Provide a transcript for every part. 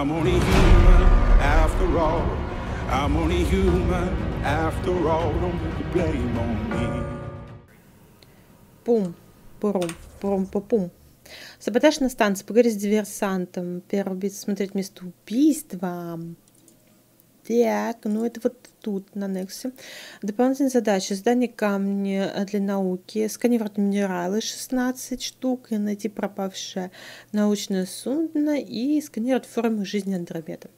I'm only human after all. I'm only human after all. Don't put the blame on me. Пум, пурум, пурум, пум. Саботаж на станции. Поговорить с диверсантом. Первое убийство. Смотреть место убийства. Так, ну это вот тут, на Нексе. Дополнительные задачи. Создание камня для науки. Сканировать минералы 16 штук. И найти пропавшее научное судно. И сканировать формы жизни Андромеда.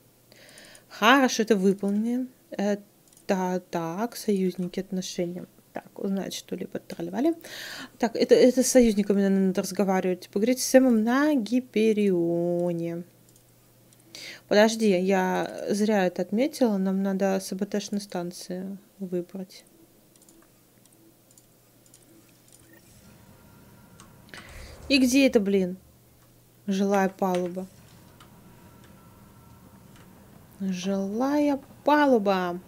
Хорошо, это выполнено. Это так, союзники, отношения. Так, узнать что-либо тролливали. Так, это с союзниками надо разговаривать. Поговорить с Сэмом на Гиперионе. Подожди, я зря это отметила. Нам надо саботаж на станции выбрать. И где это, блин? Жилая палуба. Жилая палуба.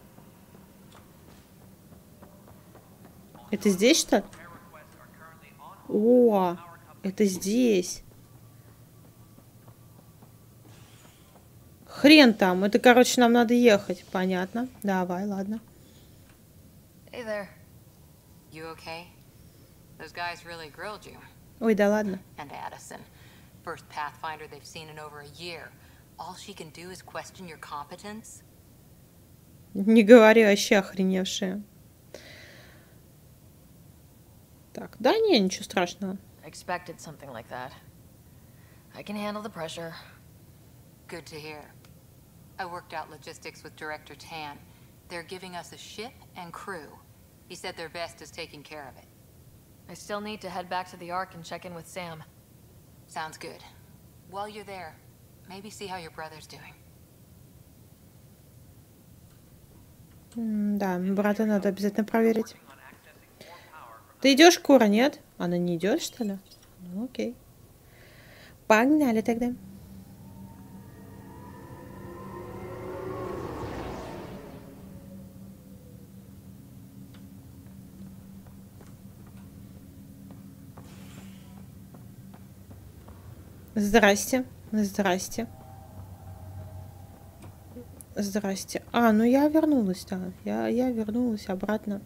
Это здесь, что ли? О, это здесь. Хрен там. Это, короче, нам надо ехать. Понятно. Давай, ладно. Hey there. You okay? Those guys really grilled you. Ой, да ладно. And Addison. First Pathfinder they've seen in over a year. All she can do is question your competence. Не говори, вообще охреневшие. Так, да не, ничего страшного. Expected something like that. I can handle the pressure. Good to hear. I worked out logistics with Director Tan. They're giving us a ship and crew. He said their best is taking care of it. I still need to head back to the Ark and check in with Sam. Sounds good. While you're there, maybe see how your brother's doing. Да, брата надо обязательно проверить. Ты идешь, Кура, нет? Она не идет, что ли? Ну, окей. Погнали тогда. Здрасте. Здрасте. Здрасте. А, ну я вернулась, да. Я вернулась обратно.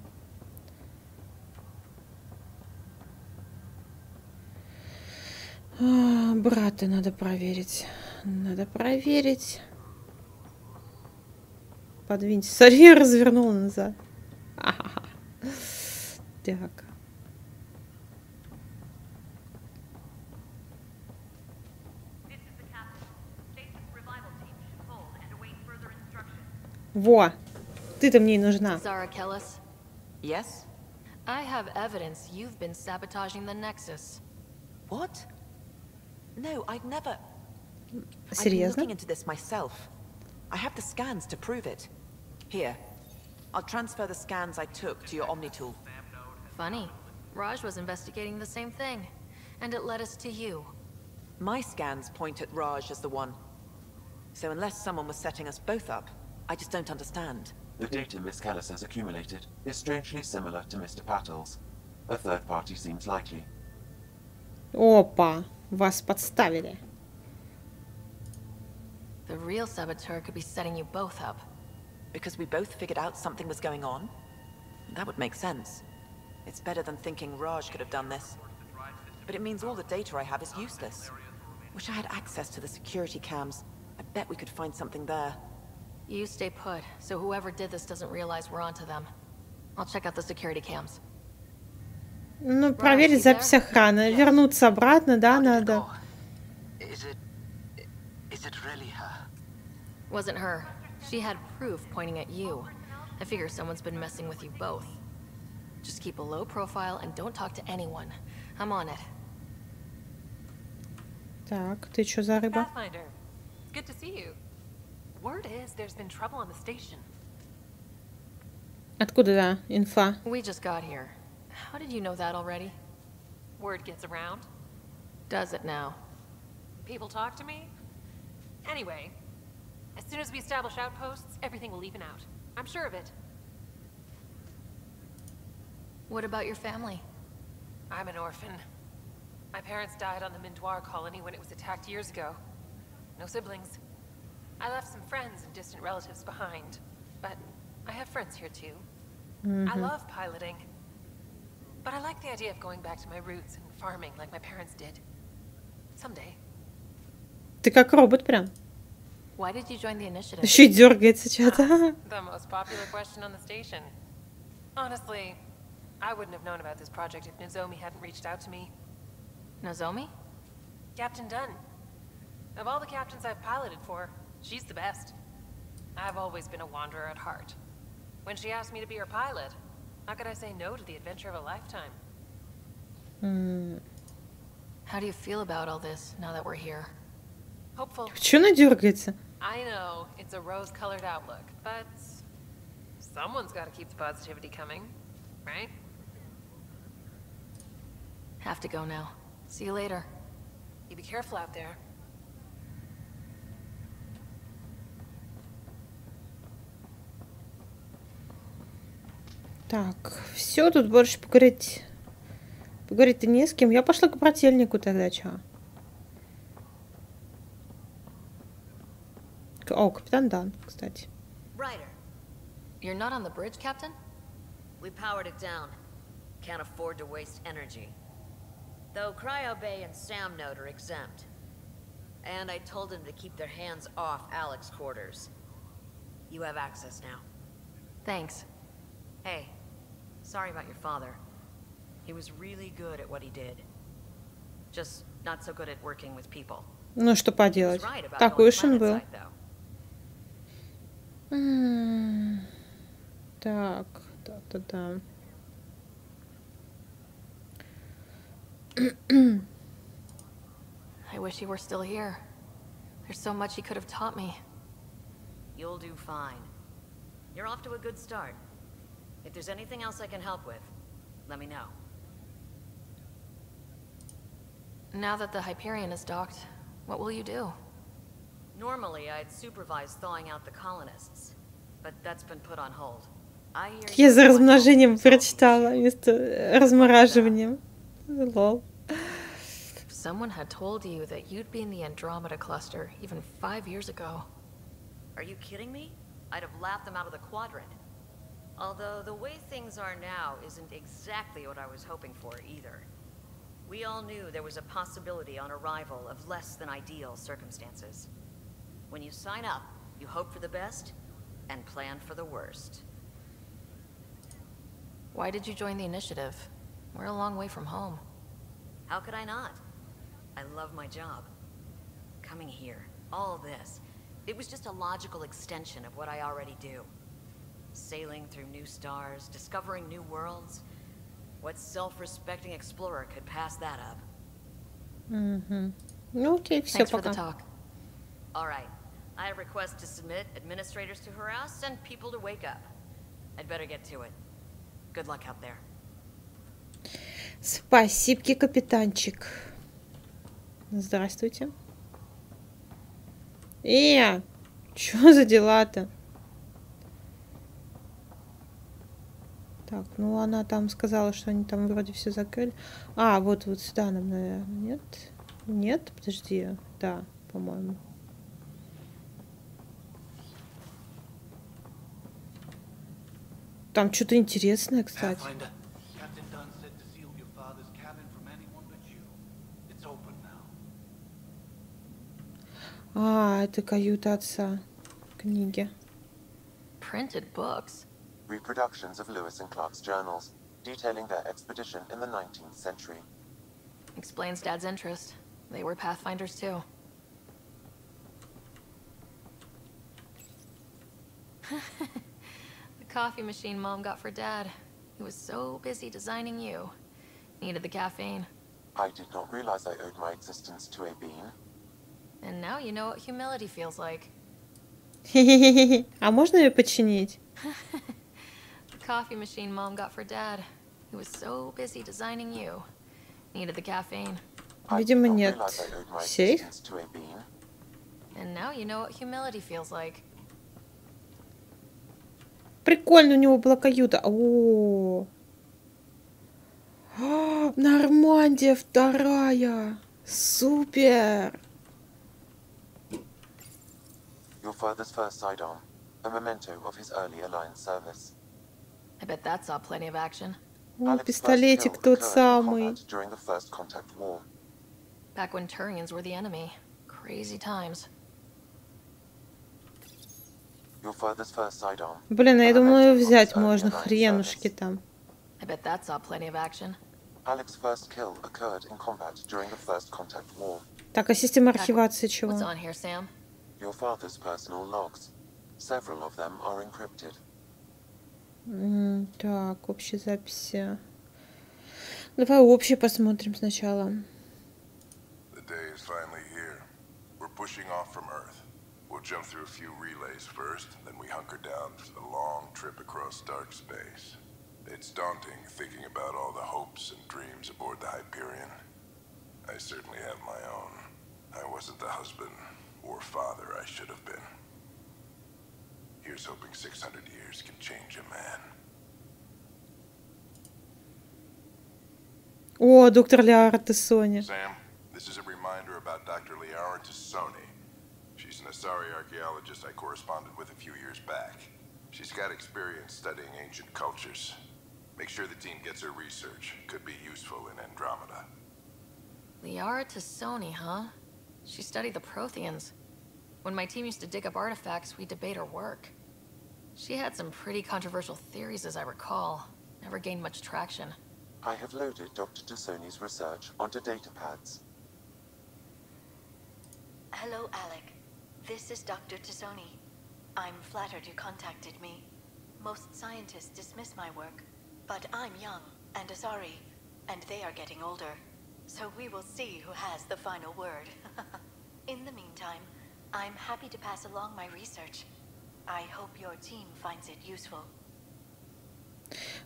Брата надо проверить. Надо проверить. Подвиньте. Смотри, я развернула назад. Так. Во! Ты-то мне и нужна. Zara Kellis? Yes? I have evidence you've been sabotaging the Nexus. What? No, I'd never... I've been Серьезно? looking into this myself. I have the scans to prove it. Here. I'll transfer the scans I took to your Omni tool. Funny. Raj was investigating the same thing. And it led us to you. My scans point at Raj as the one. So unless someone was setting us both up, I just don't understand. The data Miss Callis has accumulated is strangely similar to Mr. Pattle's. A third party seems likely. Опа! Вас подставили. The real saboteur could be setting you both up. Because we both figured out something was going on? That would make sense. It's better than thinking Raj could have done this. But it means all the data I have is useless. Wish I had access to the security cams. I bet we could find something there. You stay put, so whoever did this doesn't realize we're onto them. I'll check out the security cams. Ну, проверить запись охраны. Вернуться обратно, да, надо. Is it really her? Wasn't her. She had proof pointing at you. I figure someone's been messing with you both. Just keep a low profile and don't talk to anyone. I'm on it. Так, ты что за рыба? Pathfinder, good to see you. Word is there's been trouble on the station. Откуда, да, инфа? We just got here. How did you know that already? Word gets around. Does it now? People talk to me. Anyway, as soon as we establish outposts, everything will even out. I'm sure of it. What about your family? I'm an orphan. My parents died on the Mindoir colony when it was attacked years ago. No siblings. I left some friends and distant relatives behind, but I have friends here too. I love piloting, but I like the idea of going back to my roots and farming like my parents did. Someday. Ты как робот прям. Why did you join the initiative? Еще и дергается что-то. The most popular question on the station. Honestly, I wouldn't have known about this project if Nozomi hadn't reached out to me. Nozomi? Captain Dunn. Of all the captains I've piloted for, she's the best. I've always been a wanderer at heart. When she asked me to be her pilot, how could I say no to the adventure of a lifetime? How do you feel about all this now that we're here? Hopeful. Чё она дергается? I know it's a rose-colored outlook, but someone's got to keep the positivity coming, right? Have to go now. See you later. You be careful out there. Так, все, тут больше поговорить. Поговорить-то не с кем. Я пошла к брательнику тогда, чё? О, капитан Дан, кстати. Ryder, You're not on the bridge, Captain? we powered it down. Can't afford to waste energy. Though Cryo Bay and Sam Note are exempt. And I told them to keep their hands off Alex's quarters. You have access now. Thanks. Hey, sorry about your father. He was really good at what he did. Just not so good at working with people. Ну, что He was поделать. right about Такой going уж он был. planet-side, though. Так, да. I wish he were still here. There's so much he could have taught me. You'll do fine. You're off to a good start. If there's anything else I can help with, let me know. Now that the Hyperion is docked, what will you do? Normally, I'd supervise thawing out the colonists, but that's been put on hold. I hear Я you за want размножением to solve the прочитала issue. вместо размораживанием. Лол. If someone had told you that you'd be in the Andromeda cluster even 5 years ago. Are you kidding me? I'd have laughed them out of the quadrant. Although the way things are now isn't exactly what I was hoping for either. We all knew there was a possibility on arrival of less than ideal circumstances. When you sign up, you hope for the best and plan for the worst. Why did you join the initiative? We're a long way from home. How could I not? I love my job. Coming here, all this, it was just a logical extension of what I already do. Sailing through new stars, discovering new worlds. What self-respecting explorer could pass that up? Ну окей, все, Thanks for the пока. talk. All right. I have requests to submit, administrators to harass, and people to wake up. I'd better get to it. Good luck out there. Спасибки, капитанчик. Здравствуйте. Чё за дела-то? Так, ну она там сказала, что они там вроде все закрыли. А, вот сюда нам, наверное, нет? Нет, подожди. Да, по-моему. Там что-то интересное, кстати. А, это каюта отца. Книги. Printed books. Reproductions of Lewis and Clark's journals, detailing their expedition in the 19th century. Explains Dad's interest. They were pathfinders too. The coffee machine Mom got for Dad. He was so busy designing you. Needed the caffeine. I did not realize I owed my existence to a bean. And now you know what humility feels like. А можно ее починить? The coffee machine Mom got for Dad. He was so busy designing you. Needed the caffeine. Видимо, нет. Сейф? And now you know what humility feels like. Прикольно, у него была каюта. Нормандия вторая. Супер. Your father's first sidearm, a memento of his early Alliance service. I bet that saw plenty of action. О, пистолетик тот самый. During the First Contact War. Back when Turians were the enemy. Crazy times. Your father's first sidearm. Блин, я думаю, взять можно хренушки там. I bet that saw plenty of action. Alex's first kill occurred in combat during the First Contact War. Так, а система архивации чего? What's on here, Sam? Your father's personal logs. Several of them are encrypted. Так, общие записи. Давай общие посмотрим сначала. The day is finally here. We're pushing off from Earth. We'll jump through a few relays first, then we hunker down for the long trip across dark space. It's daunting thinking about all the hopes and dreams aboard the Hyperion. I certainly have my own. I wasn't the husband or father I should have been. Here's hoping 600 years can change a man. О, доктор Лиара Тессони. Sam, this is a reminder about Dr. Liara Tessoni. She's an Asari archaeologist I corresponded with a few years back. She's got experience studying ancient cultures. Make sure the team gets her research. Could be useful in Andromeda. Liara Tessoni, huh? She studied the Protheans. When my team used to dig up artifacts, we'd debate her work. She had some pretty controversial theories, as I recall. Never gained much traction. I have loaded Dr. Tessoni's research onto data pads. Hello, Alec. This is Dr. Tessoni. I'm flattered you contacted me. Most scientists dismiss my work, but I'm young and Asari, and they are getting older. So we will see who has the final word. In the meantime, I'm happy to pass along my research. I hope your team finds it useful.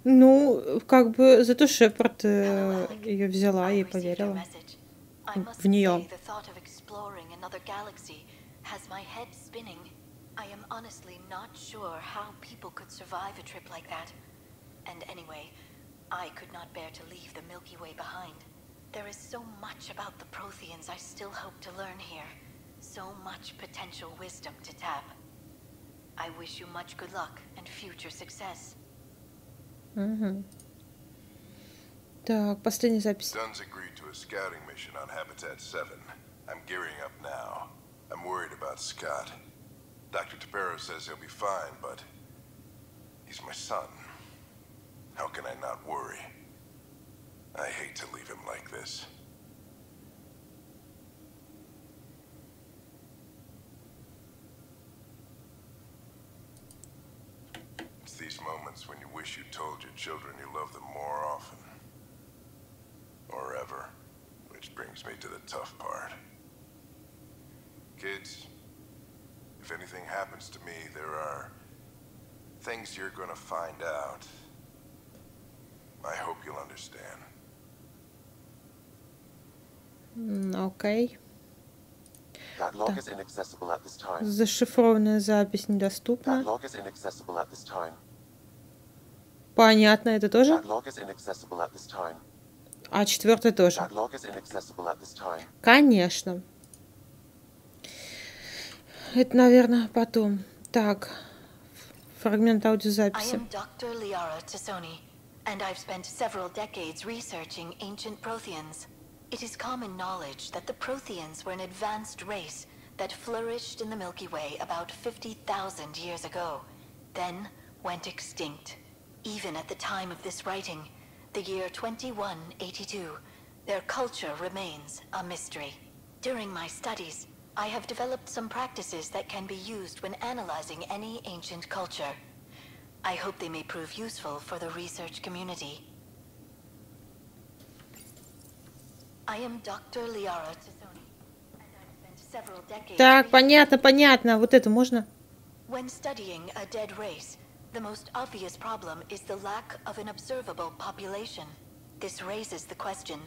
Ну, как бы зато Шепард ее взяла и поверила в нее. I am honestly not sure how people could survive a trip like that. And anyway, I could not bear to leave the Milky Way behind. There is so much about the Protheans I still hope to learn here. So much potential wisdom to tap. I wish you much good luck and future success. Так, последняя запись. Dunn's agreed to a scouting mission on Habitat 7. I'm gearing up now. I'm worried about Scott. Dr. Tapero says he'll be fine, but he's my son. How can I not worry? I hate to leave him like this. It's these moments when you wish you told your children you love them more often. Or ever. Which brings me to the tough part. Kids, if anything happens to me, there are things you're gonna find out. I hope you'll understand. Окей. That log is inaccessible at this time. Зашифрованная запись недоступна. That log is inaccessible at this time. Понятно, это тоже? That log is inaccessible at this time. А четвертая тоже. That log is inaccessible at this time. Конечно. Это, наверное, потом. Так, фрагмент аудиозаписи. I am Dr. Liara Tessoni, and I've spent several decades researching ancient Protheans. It is common knowledge that the Protheans were an advanced race that flourished in the Milky Way about 50,000 years ago, then went extinct. Even at the time of this writing, the year 2182, their culture remains a mystery. During my studies, I have developed some practices that can be used when analyzing any ancient culture. I hope they may prove useful for the research community. I am Dr. Liara Tessoni, and I've spent several decades. Так, понятно. Вот это можно? When studying a dead race, the most obvious problem is the lack of an observable population. This raises the question,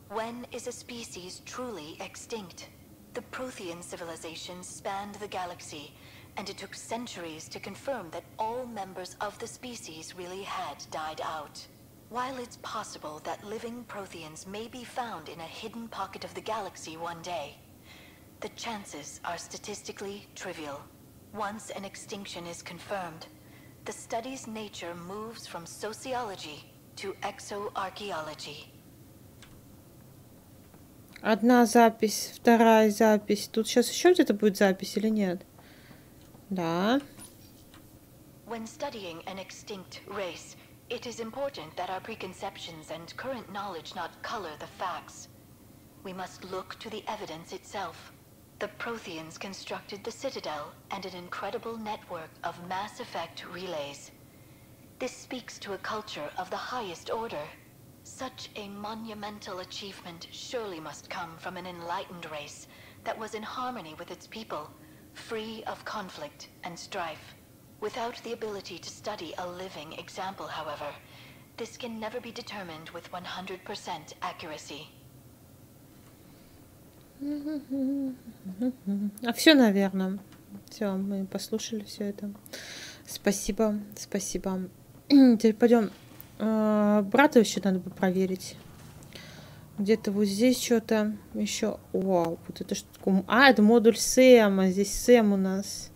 when is a species truly extinct? The Prothean civilization spanned the galaxy, and it took centuries to confirm that all members of the species really had died out. While it's possible that living Protheans may be found in a hidden pocket of the galaxy one day, the chances are statistically trivial. Once an extinction is confirmed, the study's nature moves from sociology to exoarchaeology. Одна запись, вторая запись. Тут сейчас еще где-то будет запись или нет? Да. When studying an extinct race, it is important that our preconceptions and current knowledge not color the facts. We must look to the evidence itself. The Protheans constructed the Citadel and an incredible network of mass effect relays. This speaks to a culture of the highest order. Such a monumental achievement surely must come from an enlightened race that was in harmony with its people, free of conflict and strife. Without the ability to study a living example, however, this can never be determined with 100% accuracy. А все, наверное. Все, мы послушали все это. Спасибо, спасибо. Теперь пойдем. Брата еще надо бы проверить. Где-то вот здесь что-то еще. Вау, вот это что такое? А, это модуль Сэма. Здесь Сэм у нас.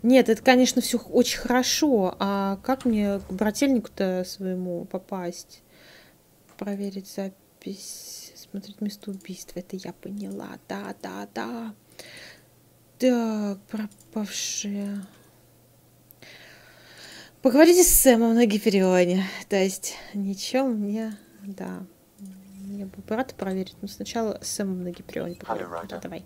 Нет, это, конечно, все очень хорошо. А как мне к брательнику-то своему попасть? Проверить запись. Смотреть место убийства. Это я поняла. Да. Так, пропавшие. Поговорите с Сэмом на Гиперионе. То есть, ничего мне... Да. Мне бы брата проверить, но сначала с Сэмом на Гиперионе поговорить. Давай.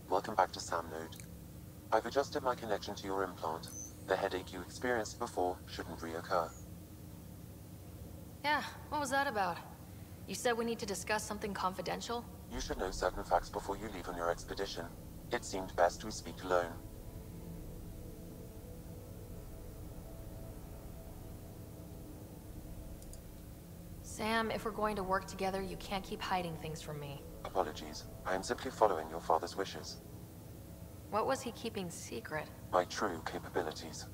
I've adjusted my connection to your implant. The headache you experienced before shouldn't reoccur. Yeah, what was that about? You said we need to discuss something confidential? You should know certain facts before you leave on your expedition. It seemed best we speak alone. Sam, if we're going to work together, you can't keep hiding things from me. Apologies. I am simply following your father's wishes. What was he keeping secret? My true capabilities.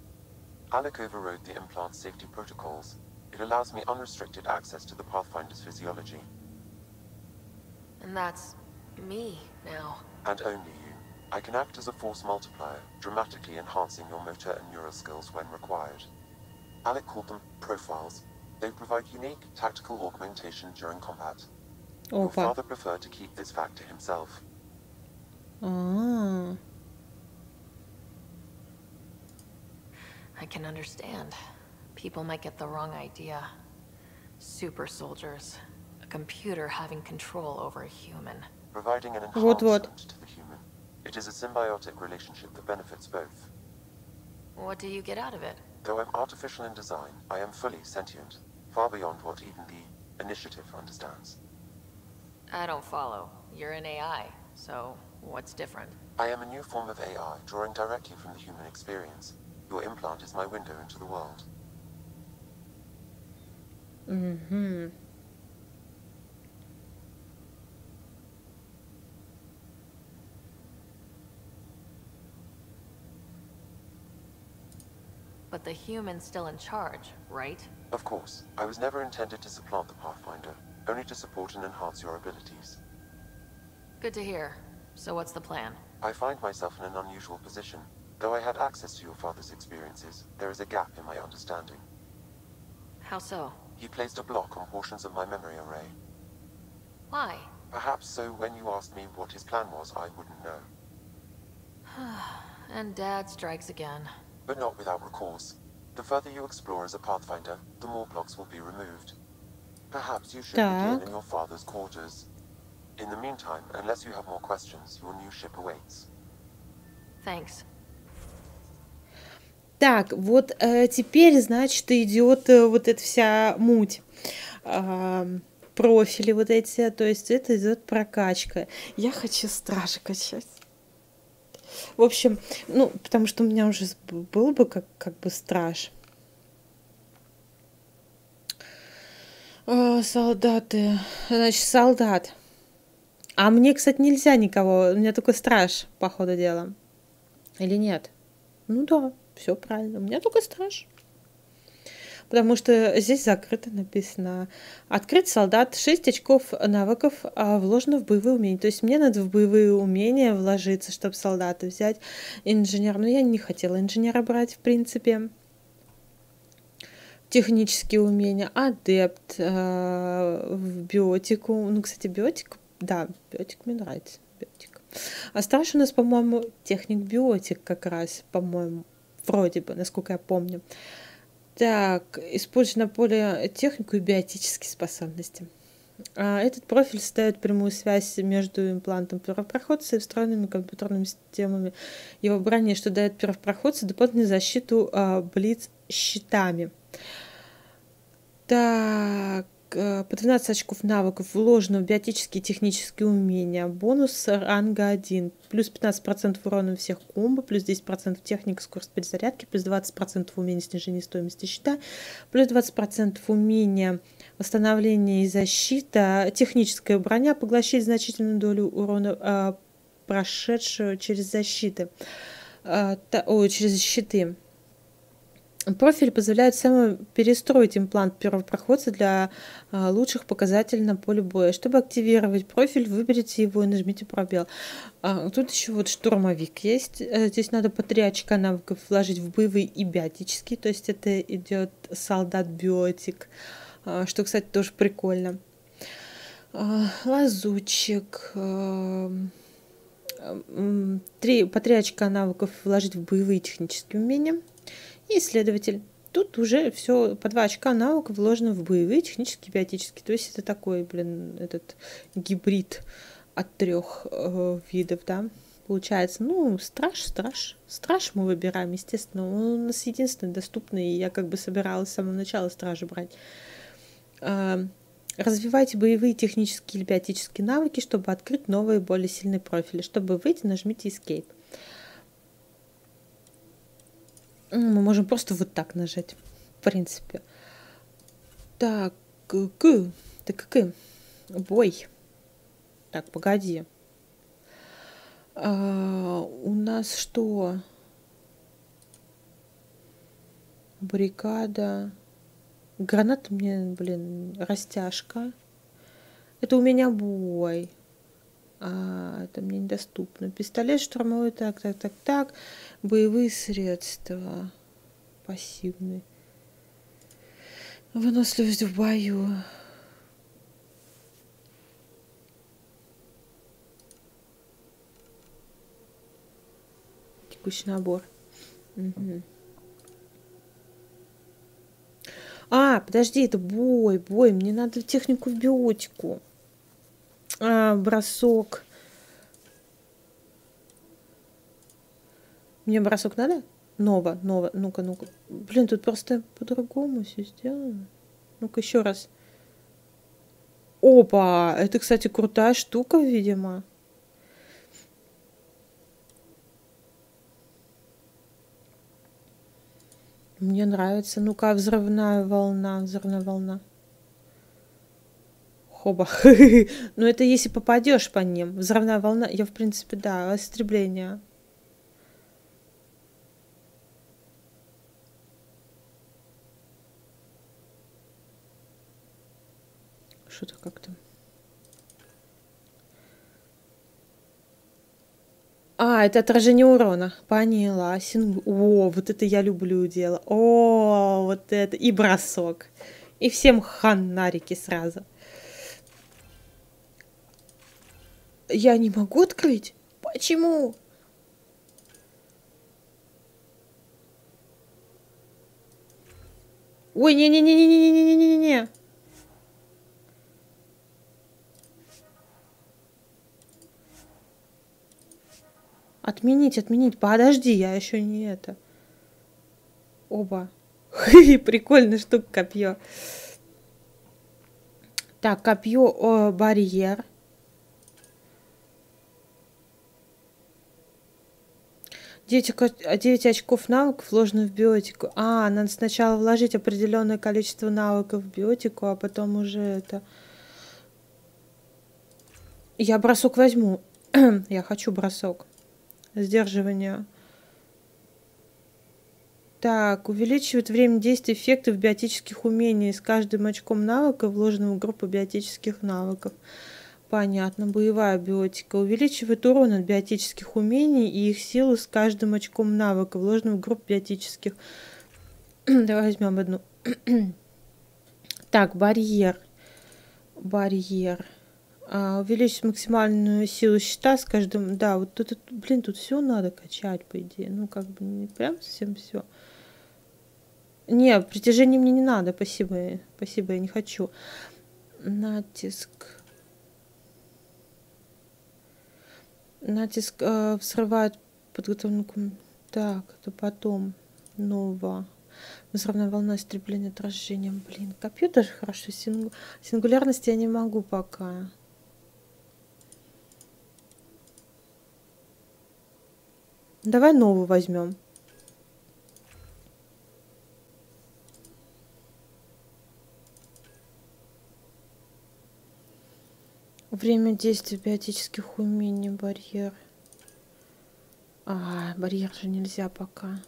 Alec overrode the implant's safety protocols. It allows me unrestricted access to the Pathfinder's physiology. And that's me now. And only you. I can act as a force multiplier, dramatically enhancing your motor and neural skills when required. Alec called them profiles. They provide unique tactical augmentation during combat. Your father preferred to keep this fact to himself. I can understand. People might get the wrong idea. Super soldiers. A computer having control over a human. Providing an enhancement to the human. It is a symbiotic relationship that benefits both. What do you get out of it? Though I'm artificial in design, I am fully sentient. Far beyond what even the Initiative understands. I don't follow. You're an AI, so what's different? I am a new form of AI, drawing directly from the human experience. Your implant is my window into the world. But the human's still in charge, right? Of course. I was never intended to supplant the Pathfinder, only to support and enhance your abilities. Good to hear. So what's the plan? I find myself in an unusual position. Though I had access to your father's experiences, there is a gap in my understanding. How so? He placed a block on portions of my memory array. Why? Perhaps so when you asked me what his plan was, I wouldn't know. And Dad strikes again. But not without recourse. The further you explore as a Pathfinder, the more blocks will be removed. Perhaps you should begin in your father's quarters. In the meantime, unless you have more questions, your new ship awaits. Thanks. Так, вот теперь, значит, идет вот эта вся муть. Профили вот эти, то есть это идет прокачка. Я хочу стража качать. В общем, ну, потому что у меня уже был бы как бы страж. Солдаты. Значит, солдат. А мне, кстати, нельзя никого. У меня только страж, по ходу дела. Или нет? Ну да, все правильно. У меня только страж. Потому что здесь закрыто написано. Открыть солдат, 6 очков навыков вложено в боевые умения. То есть мне надо в боевые умения вложиться, чтобы солдата взять. Инженер. Но я не хотела инженера брать, в принципе. Технические умения. Адепт в биотику. Ну, кстати, биотик. Да, биотик мне нравится. Биотик. А старший у нас, по-моему, техник-биотик как раз, по-моему. Вроде бы, насколько я помню. Так, используя на поле технику и биотические способности. Этот профиль создает прямую связь между имплантом первопроходца и встроенными компьютерными системами его брони, что дает первопроходцу дополнительную защиту блиц-щитами. Так, по 12 очков навыков вложено в биотические и технические умения. Бонус ранга 1. Плюс 15% урона всех комбо, плюс 10% техника, скорость перезарядки, плюс 20% умения снижения стоимости щита, плюс 20% умения восстановления и защита. Техническая броня поглощает значительную долю урона, прошедшего через защиты. Через щиты. Профиль позволяет перестроить имплант первопроходца для лучших показателей на поле боя. Чтобы активировать профиль, выберите его и нажмите пробел. Тут еще вот штурмовик есть. Здесь надо по 3 очка навыков вложить в боевые и биотические. То есть это идет солдат-биотик, что, кстати, тоже прикольно. Лазутчик. По 3 очка навыков вложить в боевые технические умения. И исследователь. Тут уже все по 2 очка навыков вложено в боевые, технические, биотические. То есть это такой, этот гибрид от 3 видов, да, получается. Ну, страж мы выбираем, естественно. Он у нас единственный доступный, и я как бы собиралась с самого начала стража брать. Развивайте боевые, технические или биотические навыки, чтобы открыть новые, более сильные профили. Чтобы выйти, нажмите Escape. Мы можем просто вот так нажать, в принципе. Так, бой. Так, погоди. У нас что? Баррикада. Граната мне, растяжка. Это у меня бой. Это мне недоступно. Пистолет штурмовой, так. Боевые средства. Пассивные. Выносливость в бою. Текущий набор. Угу. Подожди, это бой. Мне надо технику в биотику. Бросок. Мне бросок надо? Ново. Ну-ка. Тут просто по-другому все сделано. Ну-ка, еще раз. Опа! Это, кстати, крутая штука, видимо. Мне нравится. Ну-ка, взрывная волна. Хоба. Ну, это если попадешь по ним. Взрывная волна. Я, в принципе, да, истребление. Что-то как-то. Это отражение урона. Поняла. Вот это я люблю дело. Вот это. И бросок. И всем ханарики сразу. Я не могу открыть? Почему? Ой, не-не-не-не-не-не-не-не-не. Отменить. Подожди, я еще не это. Оба. Прикольная штука, копье. Так, копье, барьер. 9 очков навыков вложено в биотику. Надо сначала вложить определенное количество навыков в биотику, а потом уже это... Я бросок возьму. Я хочу бросок. Сдерживание. Так, увеличивает время действия эффектов биотических умений с каждым очком навыка, вложенным в группу биотических навыков. Понятно. Боевая биотика. Увеличивает урон от биотических умений и их силу с каждым очком навыка, вложенным в группу биотических. Давай возьмем одну. Так, барьер. Барьер. Увеличить максимальную силу щита с каждым... Да, вот тут, блин, тут все надо качать, по идее. Ну, как бы не прям совсем все. Не, притяжение мне не надо, спасибо. Спасибо, я не хочу. Натиск. Натиск взрывает подготовленную... Так, это потом. Нова. Взрывная волна истребления отражением. Блин, компьютер хорошо. Сингулярности я не могу пока. Давай новую возьмем. Время действия биотических умений. Барьер. Барьер же нельзя пока.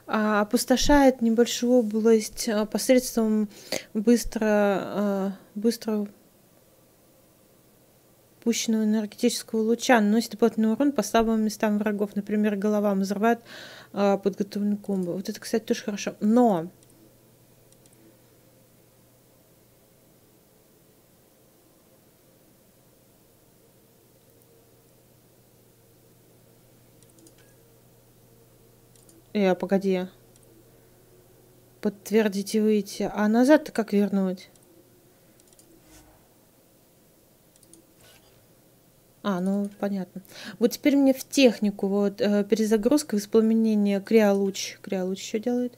Опустошает небольшую область посредством быстро пущенного энергетического луча, наносит дополнительный урон по слабым местам врагов, например, головам, взрывает подготовленную комбо. Вот это, кстати, тоже хорошо. Но погоди. Подтвердить и выйти. А назад-то как вернуть? Ну понятно. Вот теперь мне в технику. Вот перезагрузка, воспламенение, криолуч. Криолуч еще делает?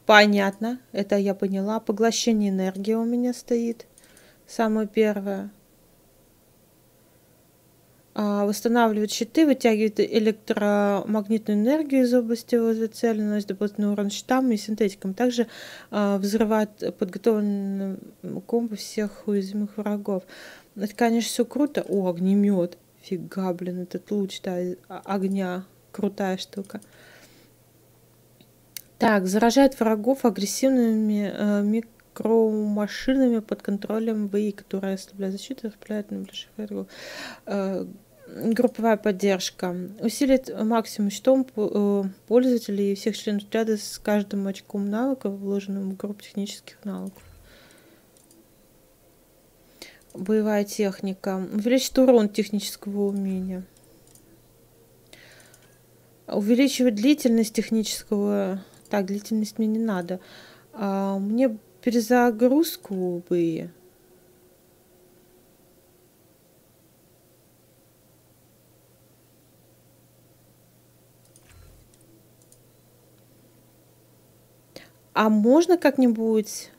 Понятно. Это я поняла. Поглощение энергии у меня стоит. Самое первое. Восстанавливает щиты, вытягивает электромагнитную энергию из области возле цели, наносит дополнительный урон щитам и синтетикам. Также взрывает подготовленную комбо всех уязвимых врагов. Это, конечно, все круто. Огнемет. Фига, блин, этот луч, да, огня. Крутая штука. Так, заражает врагов агрессивными микромашинами под контролем ВИ, которые ослабляют защиту и расправляют на ближайших врагов. Групповая поддержка. Усилит максимум щитом пользователей и всех членов отряда с каждым очком навыков, вложенным в группу технических навыков. Боевая техника. Увеличит урон технического умения. Увеличивает длительность технического... Так, длительность мне не надо. Мне перезагрузку бы... можно как-нибудь...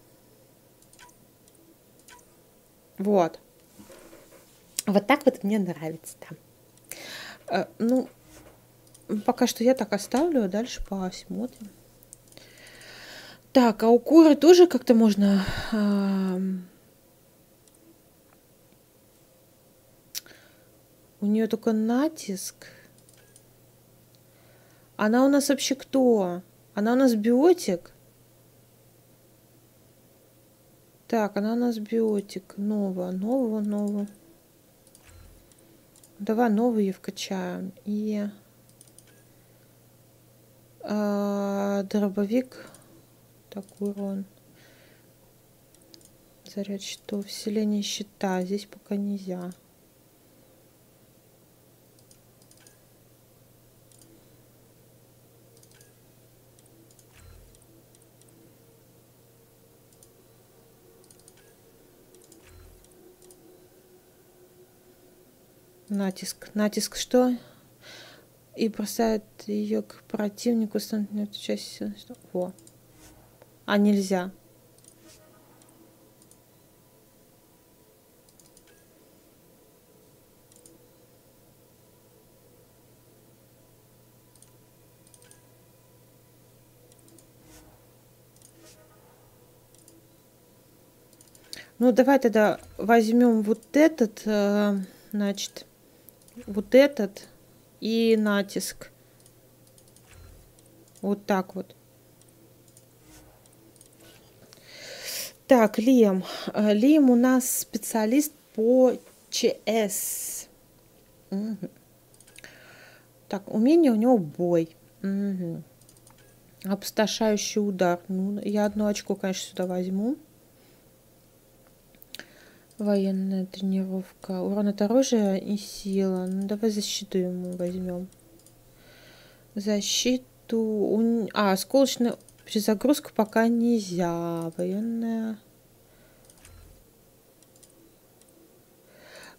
Вот. Вот так вот мне нравится, да. Ну, пока что я так оставлю, а дальше посмотрим. Так, у Коры тоже как-то можно... У нее только натиск. Она у нас вообще кто? Она у нас биотик? Так, она у нас биотик. Нового. Давай новые вкачаем. И дробовик. Такой урон. Заряд щитов. Вселение щита. Здесь пока нельзя. Натиск что? И бросает ее к противнику. Становится часть... Во. Нельзя. Ну, давай тогда возьмем вот этот... Значит, вот этот и натиск. Вот так вот. Так, Лиам. Лиам у нас специалист по ЧС. Угу. Так, умение у него бой. Угу. Опустошающий удар. Ну, я одно очко, конечно, сюда возьму. Военная тренировка. Урон от оружия и сила. Ну, давай защиту ему возьмем. Защиту... осколочную перезагрузку пока нельзя. Военная...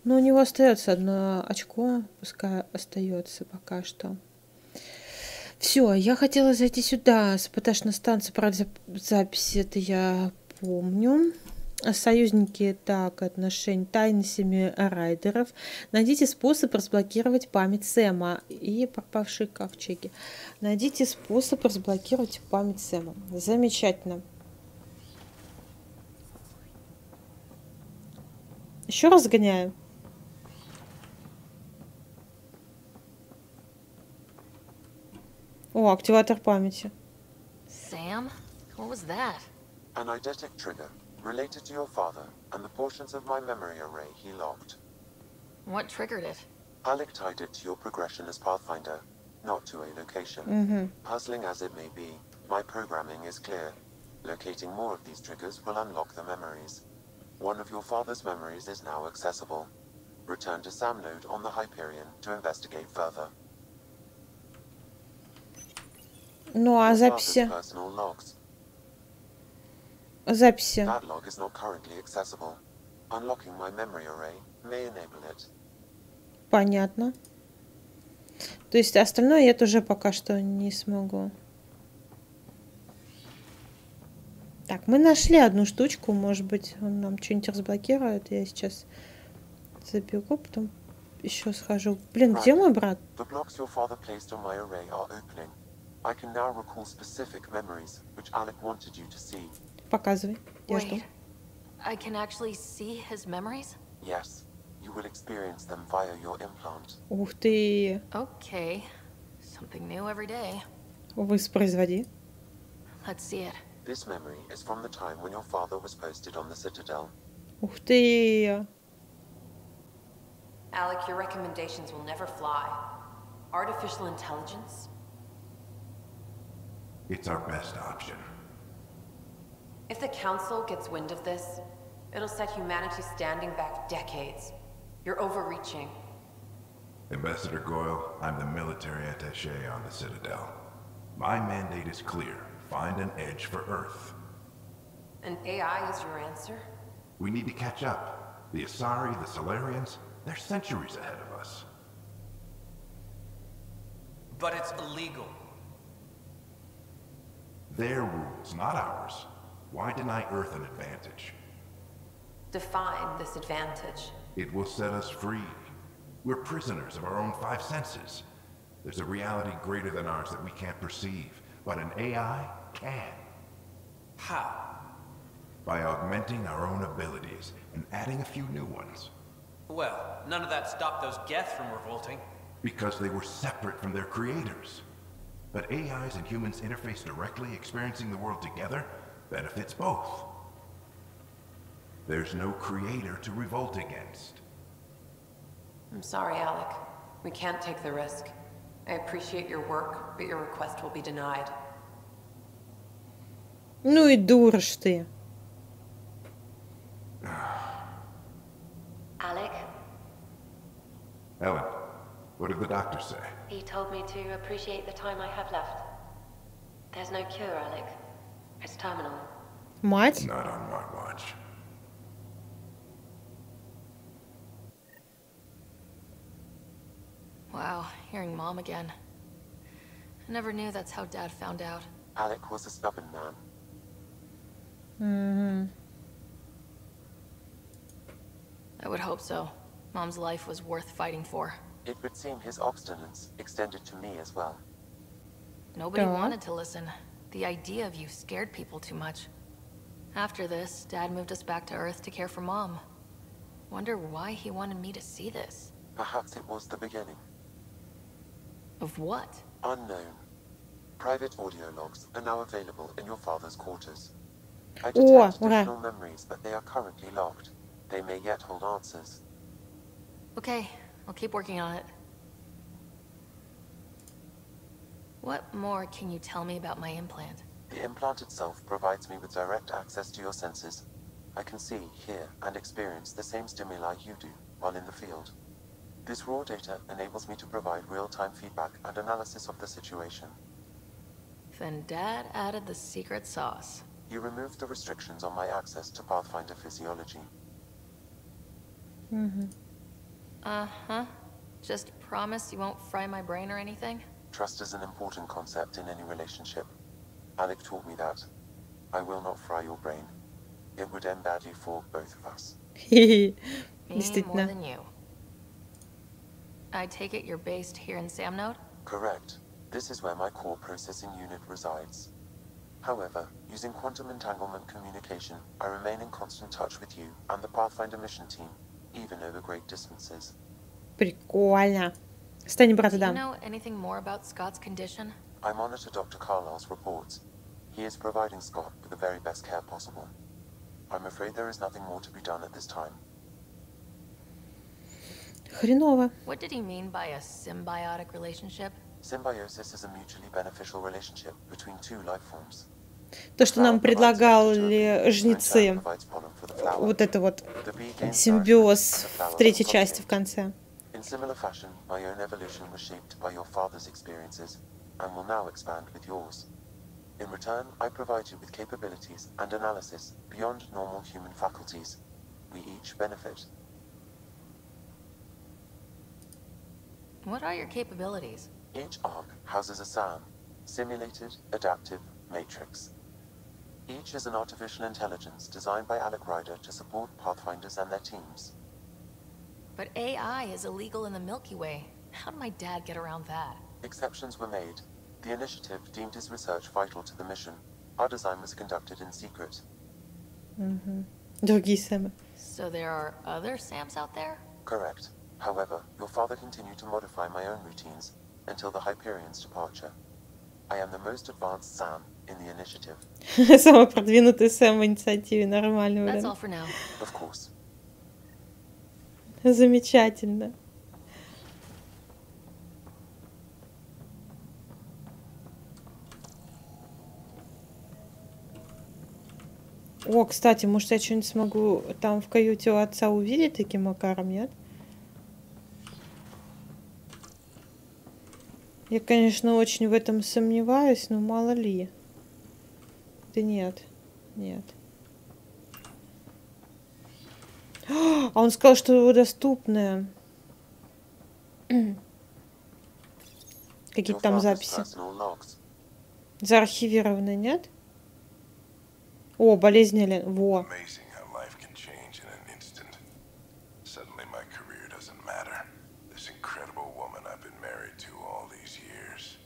Ну, у него остается одно очко. Пускай остается пока что. Все, я хотела зайти сюда. Саботаж на станции. Правда, записи это я помню. Союзники, так, отношения, тайны 7 райдеров. Найдите способ разблокировать память Сэма и пропавшие ковчеги. Найдите способ разблокировать память Сэма. Замечательно. Еще раз гоняю. О, активатор памяти. Sam? What was that? An eidetic trigger. Related to your father, and the portions of my memory array he locked. What triggered it? Alec tied it to your progression as Pathfinder, not to a location. Puzzling as it may be, my programming is clear. Locating more of these triggers will unlock the memories. One of your father's memories is now accessible. Return to Sam Node on the Hyperion to investigate further. Ну, а записи? Записи. That log is not currently accessible. Unlocking my memory array may enable it. Понятно. То есть остальное я тоже пока что не смогу. Так, мы нашли одну штучку. Может быть, он нам что-нибудь разблокирует. Я сейчас забегу, потом еще схожу. Блин, где мой брат? The blocks your father placed on my array are opening. I can now recall specific memories which Alec wanted you to see. Показывай. Я жду. Wait, I can actually see his memories? Yes, you will experience them via your implant. Ух ты. Okay, something new every day. Воспроизводи. Let's see it. This memory is from the time when your father was posted on the Citadel. Ух ты. Alec, your recommendations will never fly. Artificial intelligence? It's our best option. If the Council gets wind of this, it'll set humanity standing back decades. You're overreaching. Ambassador Goyle, I'm the military attaché on the Citadel. My mandate is clear. Find an edge for Earth. And AI is your answer? We need to catch up. The Asari, the Solarians, they're centuries ahead of us. But it's illegal. Their rules, not ours. Why deny Earth an advantage? Define this advantage. It will set us free. We're prisoners of our own five senses. There's a reality greater than ours that we can't perceive, but an AI can. How? By augmenting our own abilities and adding a few new ones. Well, none of that stopped those Geth from revolting. Because they were separate from their creators. But AIs and humans interface directly, experiencing the world together, benefits both. There's no creator to revolt against. I'm sorry, Alec. We can't take the risk. I appreciate your work, but your request will be denied. Ну и дура ж ты. Alec, Ellen, what did the doctor say? he told me to appreciate the time I have left. There's no cure, Alec. It's terminal. Мать? Not on my watch. Wow, hearing Mom again. I never knew that's how Dad found out. Alec was a stubborn man. I would hope so. Mom's life was worth fighting for. It would seem his obstinance extended to me as well. Nobody wanted to listen. The idea of you scared people too much. After this, Dad moved us back to Earth to care for Mom. Wonder why he wanted me to see this. Perhaps it was the beginning. Of what? Unknown. Private audio logs are now available in your father's quarters. I О, detect ура. additional memories, but they are currently locked. They may yet hold answers. Okay, I'll keep working on it. What more can you tell me about my implant? The implant itself provides me with direct access to your senses. I can see, hear, and experience the same stimuli you do while in the field. This raw data enables me to provide real-time feedback and analysis of the situation. Then Dad added the secret sauce. You removed the restrictions on my access to Pathfinder physiology. Uh-huh. Just promise you won't fry my brain or anything? Trust is an important concept in any relationship. Alec taught me that. I will not fry your brain. It would end badly for both of us. Me more Действительно. than you. I take it you're based here in Samnode? Correct. This is where my core processing unit resides. However, using quantum entanglement communication, I remain in constant touch with you and the Pathfinder mission team, even over great distances. Прикольно. Стань брата, Do you да. know anything more about Scott's condition? I monitor Dr. Carlisle's reports. He is providing Scott with the very best care possible. I'm afraid there is nothing more to be done at this time. Хреново. What did he mean by a symbiotic relationship? Symbiosis is a mutually beneficial relationship between two life forms. То, что нам предлагали жнецы. Вот это вот симбиоз в третьей части в конце. In similar fashion, my own evolution was shaped by your father's experiences and will now expand with yours. In return, I provide you with capabilities and analysis beyond normal human faculties. We each benefit. What are your capabilities? Each arc houses a SAM, Simulated Adaptive Matrix. Each is an artificial intelligence designed by Alec Ryder to support Pathfinders and their teams. But AI is illegal in the Milky Way. How did my dad get around that? Exceptions were made. The initiative deemed his research vital to the mission. Our design was conducted in secret. Другие Сэмы. So there are other Sams out there? Correct. However, your father continued to modify my own routines until the Hyperion's departure. I am the most advanced Sam in the initiative. Самый продвинутый Сэм в инициативе. Нормально, That's блин. all for now. Of course. Замечательно. О, кстати, может, я что-нибудь смогу там в каюте у отца увидеть таким макаром, нет? Я, конечно, очень в этом сомневаюсь, но мало ли. Да нет, нет. А он сказал, что доступное. Какие-то там записи. Заархивированные, нет? О, болезнь Элен. Во. Amazing how life can change in an instant. Suddenly my career doesn't matter. This incredible woman I've been married to all these years.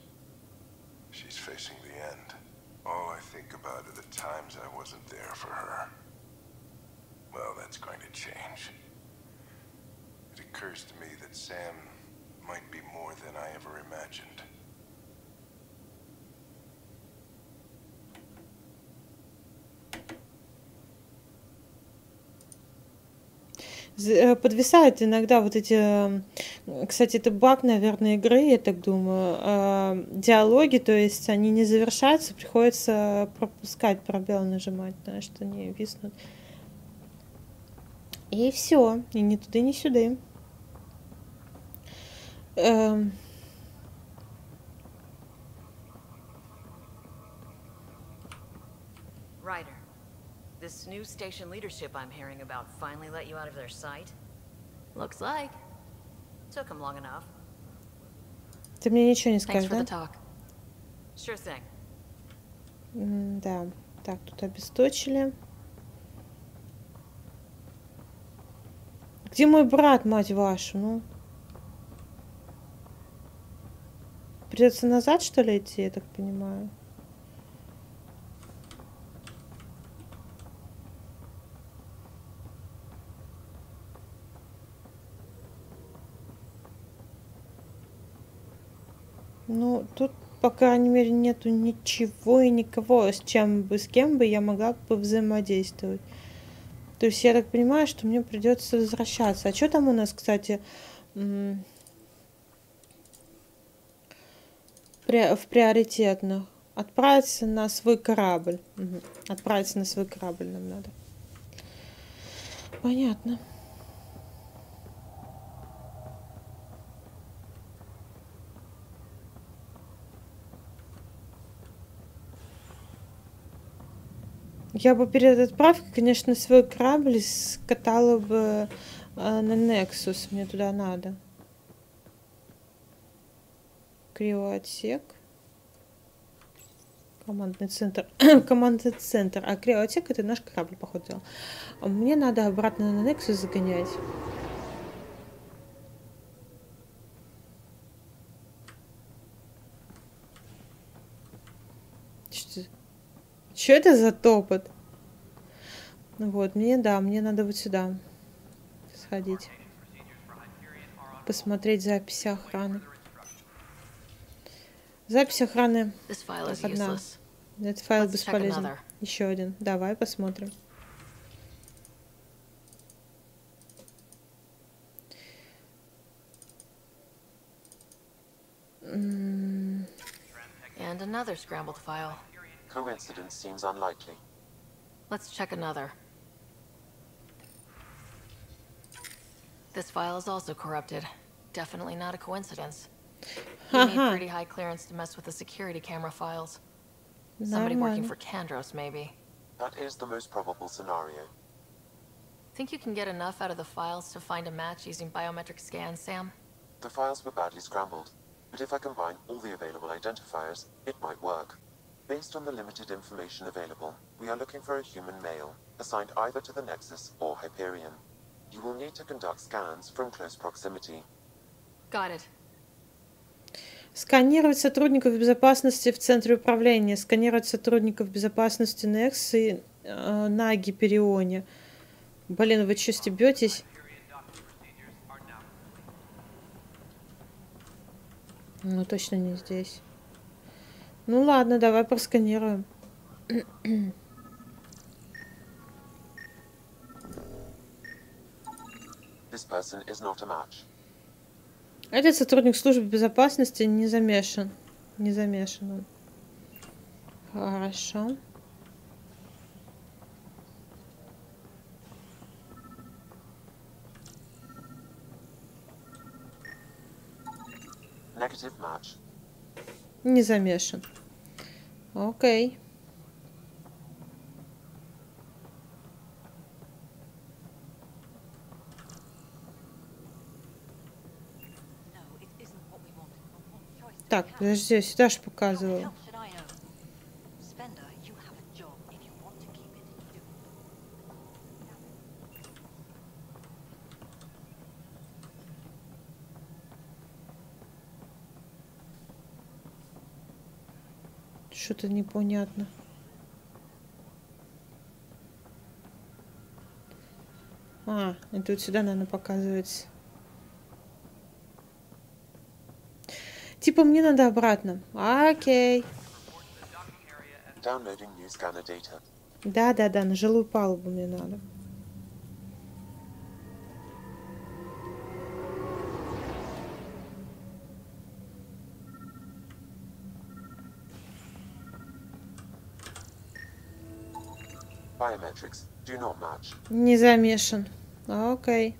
She's facing the end. All I think about are the times I wasn't there for her. Well, that's going to change. It occurs to me that Sam might be more than I ever imagined. Подвисают иногда вот эти... Кстати, это баг, наверное, игры, я так думаю. Диалоги, то есть они не завершаются, приходится пропускать, пробел нажимать, потому что они виснут. И все, и ни туда, ни сюда. Ryder, this new station leadership I'm hearing about finally let you out of their sight? Looks like. Took them long enough. Ты мне ничего не Thanks скажешь, for the да? talk. Sure thing. Да. Так, тут обесточили. Где мой брат, мать вашу, ну? Придется назад, что ли, идти, я так понимаю? Ну, тут, по крайней мере, нету ничего и никого, с кем бы я могла бы взаимодействовать. То есть я так понимаю, что мне придется возвращаться. А что там у нас, кстати, в приоритетных? Отправиться на свой корабль. Угу. Отправиться на свой корабль нам надо. Понятно. Я бы перед отправкой, конечно, свой корабль скатала бы на Nexus. Мне туда надо. Криоотсек. Командный центр. Командный центр. А криоотсек — это наш корабль, походу дела. Мне надо обратно на Nexus загонять. Что это за топот? Ну вот, мне надо вот сюда сходить. Посмотреть записи охраны. Запись охраны. Одна. Этот файл бесполезен. Еще один. Давай посмотрим. And another scrambled file. Coincidence seems unlikely. Let's check another. This file is also corrupted. Definitely not a coincidence. You need pretty high clearance to mess with the security camera files. Somebody working for Kandros, maybe. That is the most probable scenario. Think you can get enough out of the files to find a match using biometric scans, Sam? The files were badly scrambled, but if I combine all the available identifiers, it might work. Based on the limited information available, we are looking for a human male, assigned either to the Nexus or Hyperion. You will need to conduct scans from close proximity. Got it. Сканировать сотрудников безопасности в центре управления. Сканировать сотрудников безопасности Nexus на Гиперионе. Блин, вы что, стебетесь? Ну, точно не здесь. Ну ладно, давай просканируем. This person is not a match. Этот сотрудник службы безопасности не замешан. Не замешан он. Хорошо. Negative match. Не замешан. Окей. Так, подожди, сюда ж показывала. Что-то непонятно. А, это вот сюда, наверное, показывается. Типа мне надо обратно. Окей. Да, на жилую палубу мне надо. Не замешан. Окей.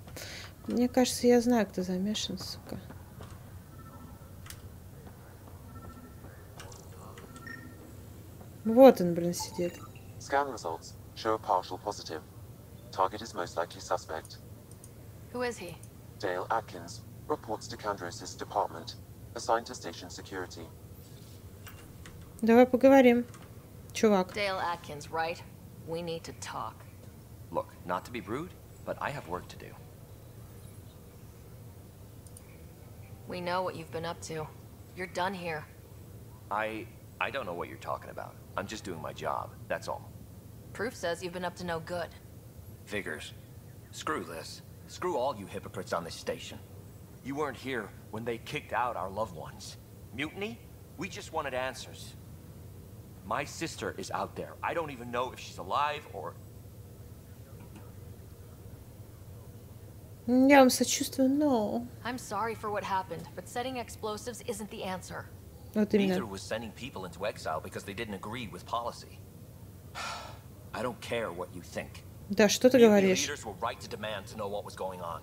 Мне кажется, я знаю, кто замешан, сука. Вот он, блин, сидит. Scan results show a partial positive. Target is most likely suspect. Who is he? Dale Atkins reports to Kandros' department, assigned to station security. Давай поговорим, чувак. Dale Atkins, right? We need to talk. Look, not to be rude, but I have work to do. We know what you've been up to. You're done here. I don't know what you're talking about. I'm just doing my job, that's all. Proof says you've been up to no good. Figures. Screw this. Screw all you hypocrites on this station. You weren't here when they kicked out our loved ones. Mutiny? We just wanted answers. My sister is out there. I don't even know if she's alive or... Я вам сочувствую, но... I'm sorry for what happened, but setting explosives isn't the answer. Вот Neither именно. was sending people into exile because they didn't agree with policy. I don't care what you think. Да, что ты Mutiny говоришь? leaders were right to demand to know what was going on.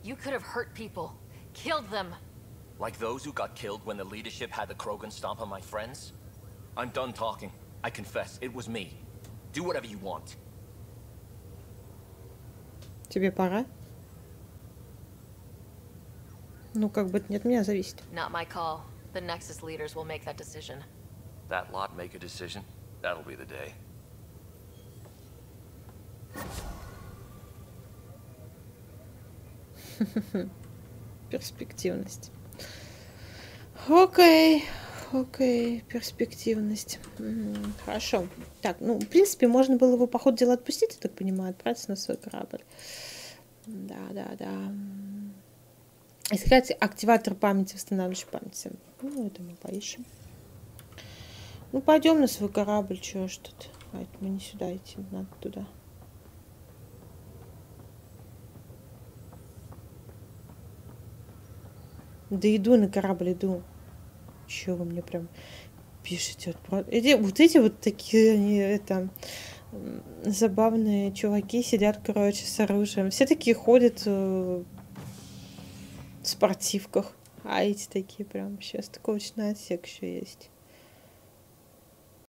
You could have hurt people, killed them. Like those who got killed when the leadership had the Krogan stomp on my friends? I'm done talking. I confess, it was me. Do whatever you want. Тебе пора? Ну, как бы это не от меня зависит. Not my call. The Nexus leaders will make that decision. That lot make a decision? That'll be the day. Перспективность. Окей, перспективность. Хорошо. Так, ну, в принципе, можно было его по ходу дела отпустить, я так понимаю, отправиться на свой корабль. Да. Искать активатор памяти, восстанавливающий память. Ну, это мы поищем. Ну, пойдем на свой корабль, чего ж тут. Мы не сюда идти, надо туда. Да иду на корабль, иду. Чего вы мне прям пишете? Вот эти вот такие, они, это, забавные чуваки сидят, короче, с оружием. Все такие ходят в спортивках. А эти такие прям сейчас такой очный отсек еще есть.